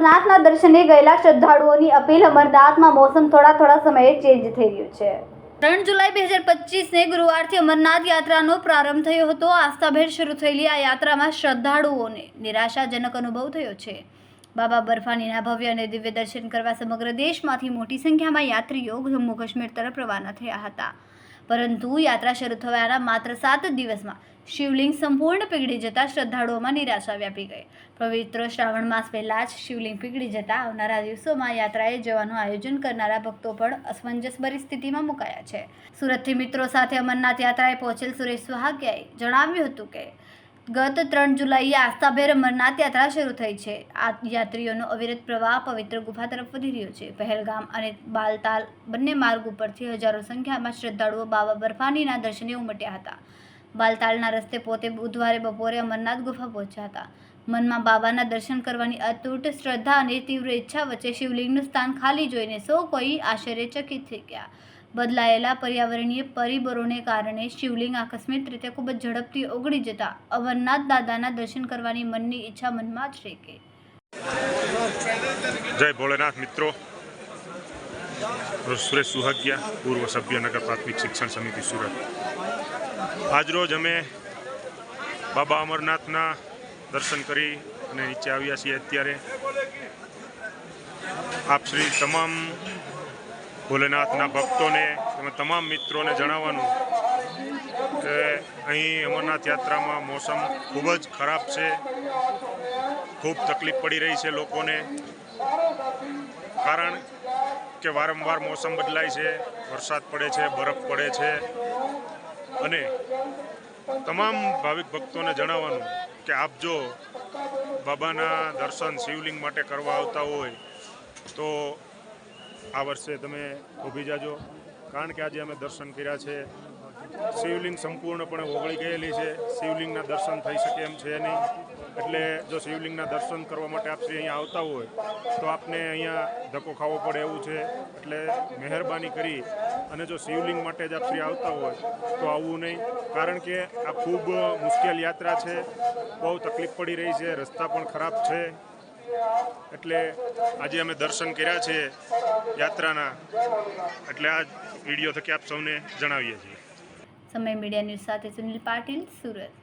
અમરનાથના દર્શને ગયેલા શ્રદ્ધાળુઓની અપીલ. અમરનાથમાં મોસમ થોડા સમયે ચેન્જ થઈ રહ્યું છે. 3 જુલાઈ 2025ને ગુરુવારથી અમરનાથ યાત્રાનો પ્રારંભ થયો હતો. આસ્થાભેર શરૂ થયેલી આ યાત્રામાં શ્રદ્ધાળુઓને નિરાશાજનક અનુભવ થયો છે. બાબા બર્ફાનીના ભવ્ય અને દિવ્ય દર્શન કરવા સમગ્ર દેશમાંથી મોટી સંખ્યામાં યાત્રીઓ જમ્મુ કાશ્મીર તરફ રવાના થયા હતા. પરંતુ યાત્રા શરૂ થયાના માત્ર 7 દિવસમાં શિવલિંગ સંપૂર્ણ પીગળી જતા શ્રદ્ધાળુઓમાં નિરાશા વ્યાપી ગઈ. પવિત્ર શ્રાવણ માસ પહેલા જ શિવલિંગ પીગળી જતા આવનારા દિવસોમાં યાત્રાએ જવાનું આયોજન કરનારા ભક્તો પણ અસમંજસભરી સ્થિતિમાં મુકાયા છે. સુરતથી મિત્રો સાથે અમરનાથ યાત્રાએ પહોંચેલ સુરેશ સુહાગિયાએ જણાવ્યું હતું કે ગત 3 જુલાઈએ આસ્થાભેર અમરનાથ યાત્રા શરૂ થઈ છે. આ યાત્રીઓનો અવિરત પ્રવાહ પવિત્ર ગુફા તરફ વધી રહ્યો છે. પહેલગામ અને બાલતાલ બંને માર્ગ ઉપરથી હજારો સંખ્યામાં શ્રદ્ધાળુઓ બાબા બર્ફાનીના દર્શને ઉમટ્યા હતા. બાલતાલના રસ્તે પોતે બુધવારે બપોરે અમરનાથ ગુફા પહોંચ્યા હતા. મનમાં બાબાના દર્શન કરવાની અતૂટ શ્રદ્ધા અને તીવ્ર ઈચ્છા વચ્ચે શિવલિંગનું સ્થાન ખાલી જોઈને સૌ કોઈ આશ્ચર્યચકિત થઈ ગયા. બદલાયેલા પર્યાવરણીય પરિબળોને કારણે શિવલિંગ આકસ્મિક રીતે ખૂબ જ ઝડપથી ઓગળી જતા અમરનાથ દાદાના દર્શન કરવાની મનની ઈચ્છા મનમાં જ રહી ગઈ. જય ભોલેનાથ મિત્રો, સુરેશ સુહાગિયા, પૂર્વ સભ્ય નગર પ્રાથમિક શિક્ષણ સમિતિ સુરત. આજરોજ અમે બાબા અમરનાથના દર્શન કરી અને નીચે આવ્યા છીએ. અત્યારે આપ શ્રી તમામ ભોલેનાથના ભક્તોને અને તમામ મિત્રોને જણાવવાનું કે અહીં અમરનાથ યાત્રામાં મોસમ ખૂબ જ ખરાબ છે. ખૂબ તકલીફ પડી રહી છે લોકોને, કારણ કે વારંવાર મોસમ બદલાય છે, વરસાદ પડે છે, બરફ પડે છે. અને તમામ ભાવિક ભક્તોને જણાવવાનું કે આપ જો બાબાના દર્શન શિવલિંગ માટે કરવા આવતા હોય તો આ વર્ષે તમે ઊભી જાજો, કારણ કે આજે અમે દર્શન કર્યા છે. શિવલિંગ સંપૂર્ણપણે ઓગળી ગયેલી છે. શિવલિંગના દર્શન થઈ શકે એમ છે નહીં. એટલે જો શિવલિંગના દર્શન કરવા માટે આપ શ્રી અહીંયા આવતા હોય તો આપને અહીંયા ધક્કો ખાવો પડે એવું છે. એટલે મહેરબાની કરી અને જો શિવલિંગ માટે જ આપ શ્રી આવતા હોય તો આવવું નહીં, કારણ કે આ ખૂબ મુશ્કેલ યાત્રા છે. બહુ તકલીફ પડી રહી છે, રસ્તા પણ ખરાબ છે. એટલે આજે અમે દર્શન કર્યા છે યાત્રાના, એટલે આ વિડીયો થકી આપ સૌને જણાવીએ છીએ. સમય મીડિયા ન્યૂઝ સાથે સુનિલ પાટીલ, સુરત.